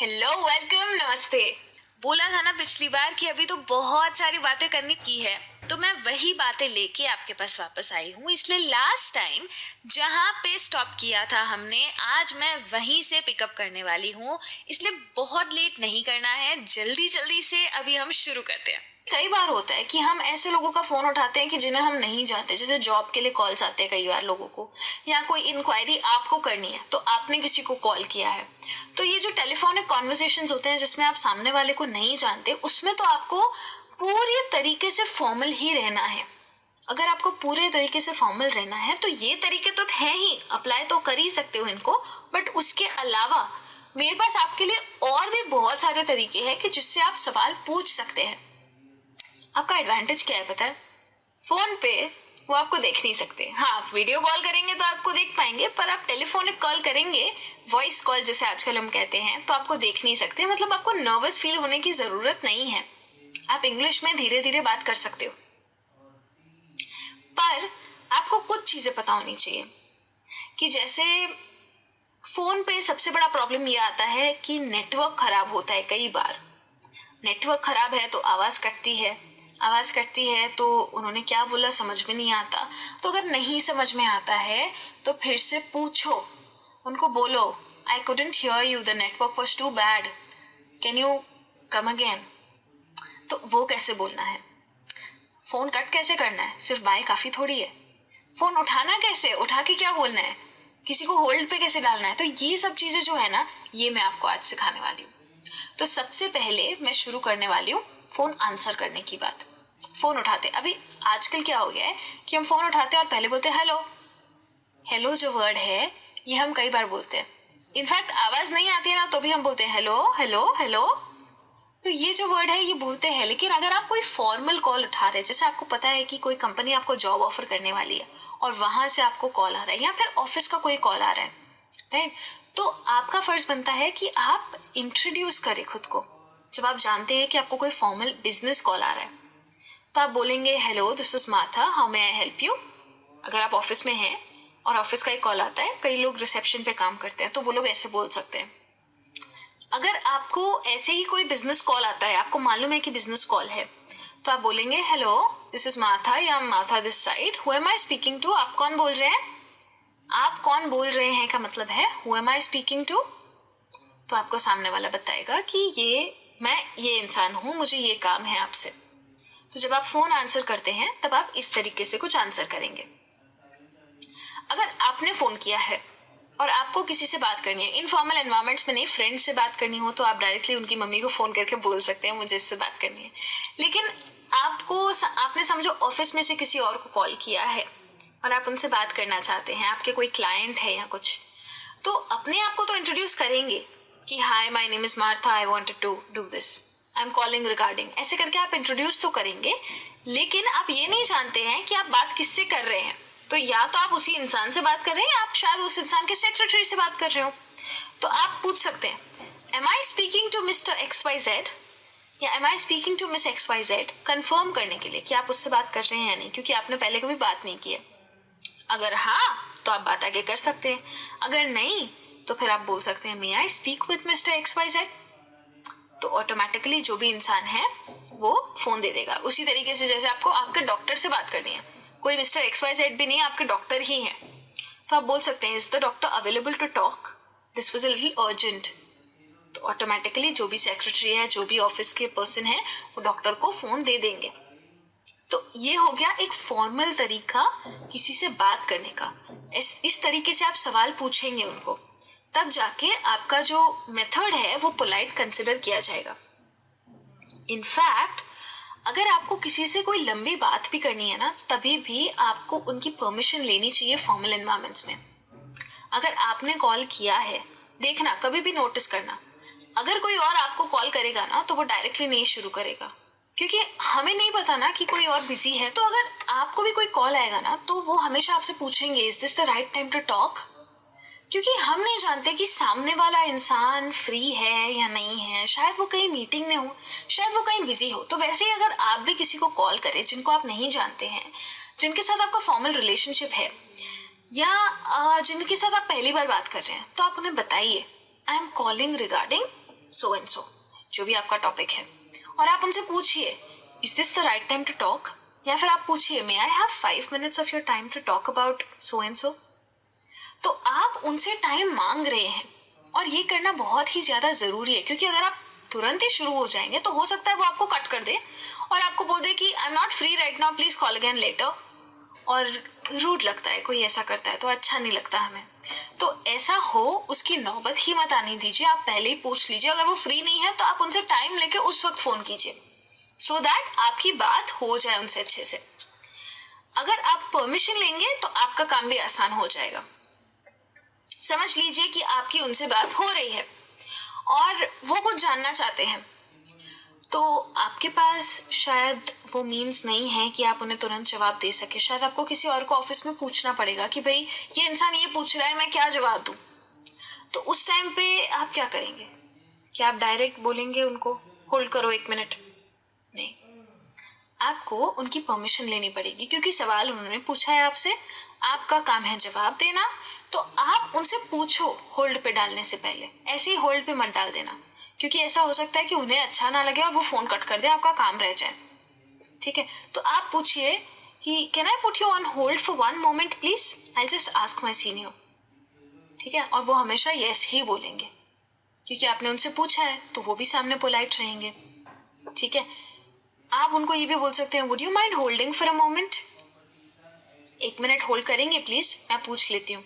Hello, welcome, नमस्ते। बोला था ना पिछली बार कि अभी तो बहुत सारी बातें करने की है, तो मैं वही बातें लेके आपके पास वापस आई हूँ। इसलिए लास्ट टाइम जहाँ पे स्टॉप किया था हमने, आज मैं वहीं से पिकअप करने वाली हूँ। इसलिए बहुत लेट नहीं करना है, जल्दी जल्दी से अभी हम शुरू करते हैं। कई बार होता है कि हम ऐसे लोगों का फोन उठाते हैं कि जिन्हें हम नहीं जानते, जैसे जॉब के लिए कॉल्स आते हैं कई बार लोगों को, या कोई इंक्वायरी आपको करनी है तो आपने किसी को कॉल किया है। तो ये जो टेलीफोनिक कॉन्वर्सेशंस होते हैं जिसमें आप सामने वाले को नहीं जानते, उसमें तो आपको पूरी तरीके से फॉर्मल ही रहना है। अगर आपको पूरे तरीके से फॉर्मल रहना है तो ये तरीके तो है ही, अप्लाई तो कर ही सकते हो इनको, बट उसके अलावा मेरे पास आपके लिए और भी बहुत सारे तरीके हैं कि जिससे आप सवाल पूछ सकते हैं। आपका एडवांटेज क्या है पता है? फोन पे वो आपको देख नहीं सकते। हाँ, आप वीडियो कॉल करेंगे तो आपको देख पाएंगे, पर आप टेलीफोनिक कॉल करेंगे, वॉइस कॉल जिसे आजकल हम कहते हैं, तो आपको देख नहीं सकते। मतलब आपको नर्वस फील होने की जरूरत नहीं है। आप इंग्लिश में धीरे धीरे बात कर सकते हो, पर आपको कुछ चीजें पता होनी चाहिए कि जैसे फोन पे सबसे बड़ा प्रॉब्लम ये आता है कि नेटवर्क खराब होता है। कई बार नेटवर्क खराब है तो आवाज कटती है तो उन्होंने क्या बोला समझ में नहीं आता। तो अगर नहीं समझ में आता है तो फिर से पूछो, उनको बोलो I couldn't hear you, the network was too bad, can you come again. तो वो कैसे बोलना है, फोन कट कैसे करना है, सिर्फ बाय काफी थोड़ी है। फोन उठाना कैसे, उठा के क्या बोलना है, किसी को होल्ड पे कैसे डालना है। तो ये सब चीजें जो है ना, ये मैं आपको आज सिखाने वाली हूँ। तो सबसे पहले मैं शुरू करने वाली हूँ फोन आंसर करने की बात। फोन उठाते, अभी आजकल क्या हो गया है कि हम फोन उठाते हैं और पहले बोलते हैं हेलो। हेलो जो वर्ड है ये हम कई बार बोलते हैं, इनफैक्ट आवाज नहीं आती है ना तो भी हम बोलते हैं हेलो हेलो हेलो। तो ये जो वर्ड है ये बोलते हैं। लेकिन अगर आप कोई फॉर्मल कॉल उठा रहे हैं, जैसे आपको पता है कि कोई कंपनी आपको जॉब ऑफर करने वाली है और वहां से आपको कॉल आ रहा है, या फिर ऑफिस का कोई कॉल आ रहा है, राइट, तो आपका फर्ज बनता है कि आप इंट्रोड्यूस करें खुद को। जब आप जानते हैं कि आपको कोई फॉर्मल बिजनेस कॉल आ रहा है तो आप बोलेंगे हेलो, दिस इज माथा, how may I help you. अगर आप ऑफिस में हैं और ऑफिस का एक कॉल आता है, कई लोग रिसेप्शन पे काम करते हैं तो वो लोग ऐसे बोल सकते हैं। अगर आपको ऐसे ही कोई बिजनेस कॉल आता है, आपको मालूम है कि बिजनेस कॉल है, तो आप बोलेंगे हेलो, दिस इज माथा, या Martha this side, who am I speaking to. आप कौन बोल रहे हैं, आप कौन बोल रहे हैं का मतलब है who am I speaking to. तो आपको सामने वाला बताएगा कि मैं ये इंसान हूं, मुझे ये काम है आपसे। तो जब आप फोन आंसर करते हैं तब आप इस तरीके से कुछ आंसर करेंगे। अगर आपने फोन किया है और आपको किसी से बात करनी है, इनफॉर्मल एनवायरमेंट्स में नहीं, फ्रेंड से बात करनी हो तो आप डायरेक्टली उनकी मम्मी को फोन करके बोल सकते हैं मुझे इससे बात करनी है। लेकिन आपने समझो ऑफिस में से किसी और को कॉल किया है और आप उनसे बात करना चाहते हैं, आपके कोई क्लाइंट है या कुछ, तो अपने आप को तो इंट्रोड्यूस करेंगे कि hi my name is Martha, I wanted to do this, I am calling regarding, ऐसे करके आप इंट्रोड्यूस तो करेंगे। लेकिन आप ये नहीं जानते हैं कि आप बात किससे कर रहे हैं। तो या तो आप उसी इंसान से बात कर रहे हैं, आप शायद उस इंसान के सेक्रेटरी से बात कर रहे हो। तो आप पूछ सकते हैं am I speaking to mister X Y Z, या am I speaking to miss X Y Z, confirm करने के लिए कि आप उससे बात कर रहे हैं या नहीं, क्योंकि आपने पहले कभी बात नहीं की है। अगर हाँ तो आप बात आगे कर सकते हैं, अगर नहीं तो फिर आप बोल सकते हैं may I speak with mister X Y Z. तो ऑटोमेटिकली जो भी इंसान है वो फोन दे देगा। उसी तरीके से जैसे आपको आपके डॉक्टर से बात करनी है, कोई मिस्टर एक्स वाई जेड भी नहीं, आपके डॉक्टर ही है, तो आप बोल सकते हैं is the doctor available to talk, this was a little urgent. तो ऑटोमेटिकली जो भी सेक्रेटरी है, जो भी ऑफिस के पर्सन है, वो डॉक्टर को फोन दे देंगे। तो ये हो गया एक फॉर्मल तरीका किसी से बात करने का। इस तरीके से आप सवाल पूछेंगे उनको, तब जाके आपका जो मेथड है वो पोलाइट कंसिडर किया जाएगा। इनफैक्ट अगर आपको किसी से कोई लंबी बात भी करनी है ना, तभी भी आपको उनकी परमिशन लेनी चाहिए फॉर्मल एनवायरमेंट्स में। अगर आपने कॉल किया है, देखना कभी भी नोटिस करना, अगर कोई और आपको कॉल करेगा ना तो वो डायरेक्टली नहीं शुरू करेगा, क्योंकि हमें नहीं पता ना कि कोई और बिजी है। तो अगर आपको भी कोई कॉल आएगा ना तो वो हमेशा आपसे पूछेंगे is this the right time to talk, क्योंकि हम नहीं जानते कि सामने वाला इंसान फ्री है या नहीं है, शायद वो कहीं मीटिंग में हो, शायद वो कहीं बिजी हो। तो वैसे ही अगर आप भी किसी को कॉल करें जिनको आप नहीं जानते हैं, जिनके साथ आपका फॉर्मल रिलेशनशिप है, या जिनके साथ आप पहली बार बात कर रहे हैं, तो आप उन्हें बताइए I am calling regarding so and so, जो भी आपका टॉपिक है, और आप उनसे पूछिए is this the right time to talk, या फिर आप पूछिए may I have 5 minutes of your time to talk about so and so. तो आप उनसे टाइम मांग रहे हैं, और ये करना बहुत ही ज्यादा जरूरी है, क्योंकि अगर आप तुरंत ही शुरू हो जाएंगे तो हो सकता है वो आपको कट कर दे और आपको बोल दे कि आई am not free right now, please call again later. और रूड लगता है, कोई ऐसा करता है तो अच्छा नहीं लगता हमें। तो ऐसा हो उसकी नौबत ही मत आने दीजिए, आप पहले ही पूछ लीजिए। अगर वो फ्री नहीं है तो आप उनसे टाइम लेके उस वक्त फोन कीजिए, सो दैट आपकी बात हो जाए उनसे अच्छे से। अगर आप परमिशन लेंगे तो आपका काम भी आसान हो जाएगा। समझ लीजिए कि आपकी उनसे बात हो रही है और वो कुछ जानना चाहते हैं, तो आपके पास शायद वो मीन्स नहीं है कि आप उन्हें तुरंत जवाब दे सके। शायद आपको किसी और को ऑफिस में पूछना पड़ेगा कि भाई ये इंसान ये पूछ रहा है, मैं क्या जवाब दूं। तो उस टाइम पे आप क्या करेंगे? क्या आप डायरेक्ट बोलेंगे उनको होल्ड करो 1 मिनट? नहीं, आपको उनकी परमिशन लेनी पड़ेगी, क्योंकि सवाल उन्होंने पूछा है आपसे, आपका काम है जवाब देना। तो आप उनसे पूछो होल्ड पे डालने से पहले, ऐसे ही होल्ड पे मत डाल देना, क्योंकि ऐसा हो सकता है कि उन्हें अच्छा ना लगे और वो फोन कट कर दे, आपका काम रह जाए। ठीक है, तो आप पूछिए कि can I put you on hold for 1 moment please, I just ask my senior. ठीक है, और वो हमेशा यस ही बोलेंगे, क्योंकि आपने उनसे पूछा है, तो वो भी सामने पोलाइट रहेंगे। ठीक है, आप उनको ये भी बोल सकते हैं would you mind holding for a moment, 1 minute hold करेंगे प्लीज, मैं पूछ लेती हूँ।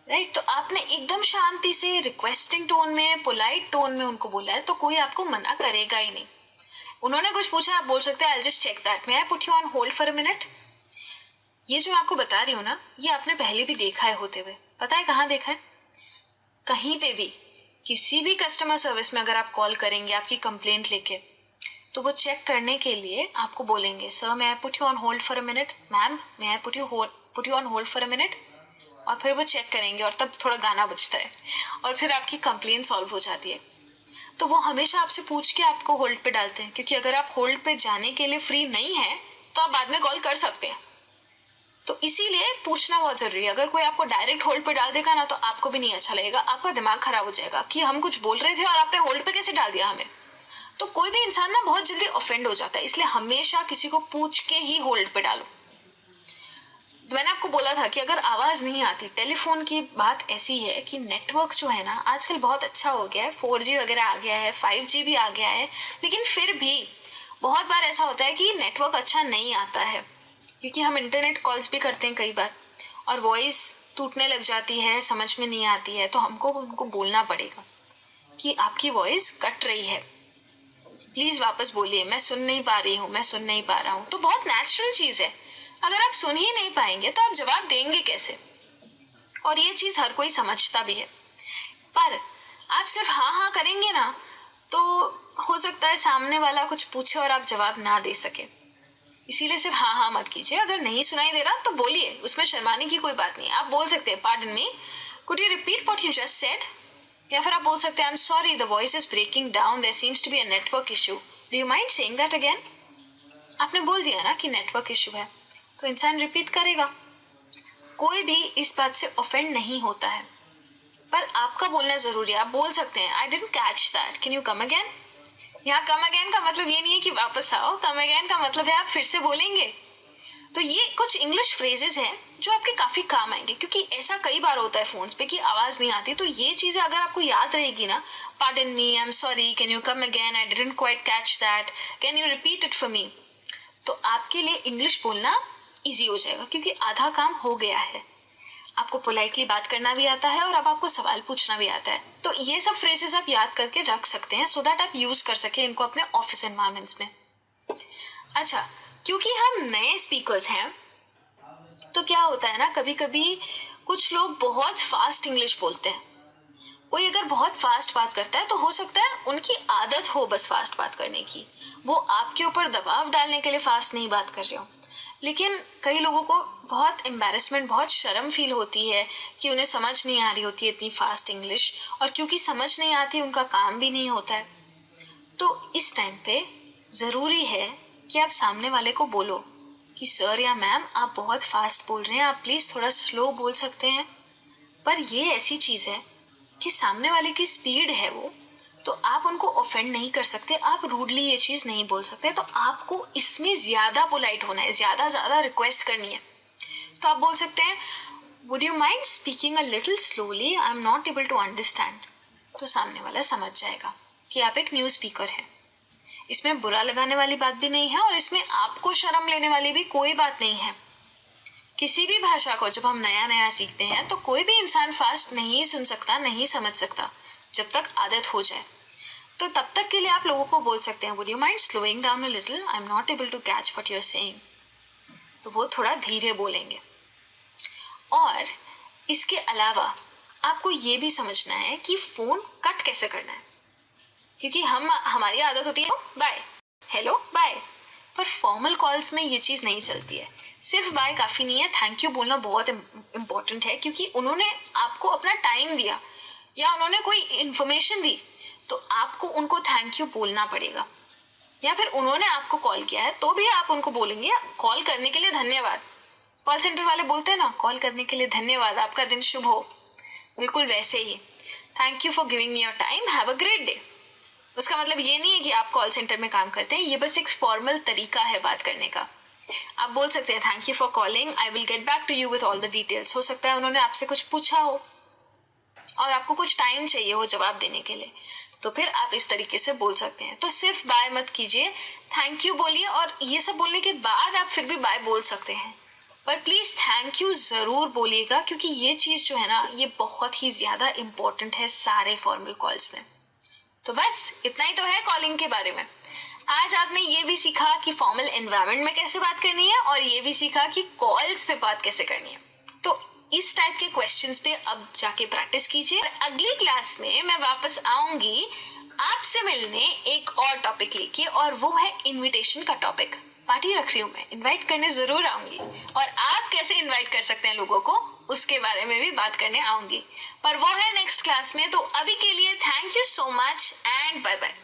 राइट, तो आपने एकदम शांति से रिक्वेस्टिंग टोन में, पोलाइट टोन में उनको बोला है, तो कोई आपको मना करेगा ही नहीं। उन्होंने कुछ पूछा, आप बोल सकते हैं I just check that, may I put you on hold for a minute. ये जो मैं आपको बता रही हूँ ना, ये आपने पहले भी देखा है होते हुए। पता है कहाँ देखा है? कहीं पे भी किसी भी कस्टमर सर्विस में अगर आप कॉल करेंगे आपकी कंप्लेंट लेके, तो वो चेक करने के लिए आपको बोलेंगे sir may I put you on hold for a minute, ma'am may I put you on hold for a minute. और फिर वो चेक करेंगे और तब थोड़ा गाना बजता है और फिर आपकी कंप्लेंट सॉल्व हो जाती है। तो वो हमेशा आपसे पूछ के आपको होल्ड पे डालते हैं, क्योंकि अगर आप होल्ड पे जाने के लिए फ्री नहीं है तो आप बाद में कॉल कर सकते हैं। तो इसीलिए पूछना बहुत जरूरी है। अगर कोई आपको डायरेक्ट होल्ड पे डाल देगा ना, तो आपको भी नहीं अच्छा लगेगा, आपका दिमाग खराब हो जाएगा कि हम कुछ बोल रहे थे और आपने होल्ड पे कैसे डाल दिया हमें। तो कोई भी इंसान ना बहुत जल्दी ऑफेंड हो जाता है, इसलिए हमेशा किसी को पूछ के ही होल्ड पे डालो। मैंने आपको बोला था कि अगर आवाज नहीं आती, टेलीफोन की बात ऐसी है कि नेटवर्क जो है ना आजकल बहुत अच्छा हो गया है, 4G वगैरह आ गया है, 5G भी आ गया है, लेकिन फिर भी बहुत बार ऐसा होता है कि नेटवर्क अच्छा नहीं आता है, क्योंकि हम इंटरनेट कॉल्स भी करते हैं कई बार और वॉइस टूटने लग जाती है, समझ में नहीं आती है, तो हमको उनको बोलना पड़ेगा कि आपकी वॉइस कट रही है, प्लीज वापस बोलिए, मैं सुन नहीं पा रही हूँ, मैं सुन नहीं पा रहा हूँ। तो बहुत नेचुरल चीज है, अगर आप सुन ही नहीं पाएंगे तो आप जवाब देंगे कैसे? और ये चीज हर कोई समझता भी है, पर आप सिर्फ हाँ हाँ करेंगे ना, तो हो सकता है सामने वाला कुछ पूछे और आप जवाब ना दे सके। इसीलिए सिर्फ हाँ हाँ मत कीजिए। अगर नहीं सुनाई दे रहा तो बोलिए, उसमें शर्माने की कोई बात नहीं। आप बोल सकते हैं pardon me, could you repeat what you just said, या फिर आप बोल सकते हैं I am sorry the voice is breaking down, there seems to be a network issue, do you mind saying that again. आपने बोल दिया ना कि नेटवर्क इशू है, तो इंसान रिपीट करेगा। कोई भी इस बात से ऑफेंड नहीं होता है, पर आपका बोलना जरूरी है। आप बोल सकते हैं I didn't catch that, can you come again. यहाँ कम अगेन का मतलब ये नहीं है कि वापस आओ, कम अगेन का मतलब है आप फिर से बोलेंगे। तो ये कुछ इंग्लिश फ्रेजेस हैं जो आपके काफी काम आएंगे, क्योंकि ऐसा कई बार होता है फोन्स पे कि आवाज नहीं आती। तो ये चीजें अगर आपको याद रहेगी ना, pardon me, I am sorry, can you come again, I didn't quite catch that, can you repeat it for me, तो आपके लिए इंग्लिश बोलना इजी हो जाएगा, क्योंकि आधा काम हो गया है। आपको पोलाइटली बात करना भी आता है और अब आपको सवाल पूछना भी आता है। तो ये सब फ्रेजेस आप याद करके रख सकते हैं, सो दैट आप यूज कर सके इनको अपने ऑफिस एनवायरमेंट्स में। अच्छा, क्योंकि हम नए स्पीकर्स हैं, तो क्या होता है ना, कभी कभी कुछ लोग बहुत फास्ट इंग्लिश बोलते हैं। कोई अगर बहुत फास्ट बात करता है तो हो सकता है उनकी आदत हो बस फास्ट बात करने की, वो आपके ऊपर दबाव डालने के लिए फास्ट नहीं बात कर रहे हो। लेकिन कई लोगों को बहुत एम्बैरेसमेंट, बहुत शर्म फील होती है कि उन्हें समझ नहीं आ रही होती है इतनी फास्ट इंग्लिश, और क्योंकि समझ नहीं आती उनका काम भी नहीं होता है। तो इस टाइम पे ज़रूरी है कि आप सामने वाले को बोलो कि सर या मैम आप बहुत फास्ट बोल रहे हैं, आप प्लीज़ थोड़ा स्लो बोल सकते हैं। पर ये ऐसी चीज़ है कि सामने वाले की स्पीड है वो तो आप उनको ऑफेंड नहीं कर सकते, आप रूडली ये चीज नहीं बोल सकते, तो आपको इसमें ज्यादा पोलाइट होना है, ज्यादा रिक्वेस्ट करनी है। तो आप बोल सकते हैं would you mind speaking a little slowly, I am not able to understand. तो सामने वाला समझ जाएगा कि आप एक न्यू स्पीकर हैं। इसमें बुरा लगाने वाली बात भी नहीं है और इसमें आपको शर्म लेने वाली भी कोई बात नहीं है। किसी भी भाषा को जब हम नया नया सीखते हैं तो कोई भी इंसान फास्ट नहीं सुन सकता, नहीं समझ सकता जब तक आदत हो जाए। तो तब तक के लिए आप लोगों को बोल सकते हैं would you mind slowing down a little, I am not able to catch what you are saying. तो वो थोड़ा धीरे बोलेंगे। और इसके अलावा आपको ये भी समझना है कि फोन कट कैसे करना है, क्योंकि हमारी आदत होती है बाय, हेलो बाय, पर फॉर्मल कॉल्स में ये चीज़ नहीं चलती है। सिर्फ बाय काफ़ी नहीं है, थैंक यू बोलना बहुत इम्पोर्टेंट है, क्योंकि उन्होंने आपको अपना टाइम दिया या उन्होंने कोई इन्फॉर्मेशन दी तो आपको उनको थैंक यू बोलना पड़ेगा। या फिर उन्होंने आपको कॉल किया है तो भी आप उनको बोलेंगे कॉल करने के लिए धन्यवाद। कॉल सेंटर वाले बोलते हैं ना कॉल करने के लिए धन्यवाद, आपका दिन शुभ हो, बिल्कुल वैसे ही thank you for giving me your time, have a great day. उसका मतलब ये नहीं है कि आप कॉल सेंटर में काम करते हैं, ये बस एक फॉर्मल तरीका है बात करने का। आप बोल सकते हैं thank you for calling, I will get back to you with all the details. हो सकता है उन्होंने आपसे कुछ पूछा हो और आपको कुछ टाइम चाहिए हो जवाब देने के लिए, तो फिर आप इस तरीके से बोल सकते हैं। तो सिर्फ बाय मत कीजिए, थैंक यू बोलिए, और ये सब बोलने के बाद आप फिर भी बाय बोल सकते हैं, पर प्लीज थैंक यू जरूर बोलिएगा, क्योंकि ये चीज जो है ना ये बहुत ही ज्यादा इंपॉर्टेंट है सारे फॉर्मल कॉल्स में। तो बस इतना ही तो है कॉलिंग के बारे में। आज आपने ये भी सीखा कि फॉर्मल एनवायरनमेंट में कैसे बात करनी है और ये भी सीखा कि कॉल्स पे बात कैसे करनी है। तो इस टाइप के क्वेश्चंस पे अब जाके प्रैक्टिस कीजिए। अगली क्लास में मैं वापस आऊंगी आपसे मिलने एक और टॉपिक लेके, और वो है इनविटेशन का टॉपिक। पार्टी रख रही हूँ मैं, इनवाइट करने जरूर आऊंगी, और आप कैसे इनवाइट कर सकते हैं लोगों को उसके बारे में भी बात करने आऊंगी, पर वो है नेक्स्ट क्लास में। तो अभी के लिए thank you so much and bye bye.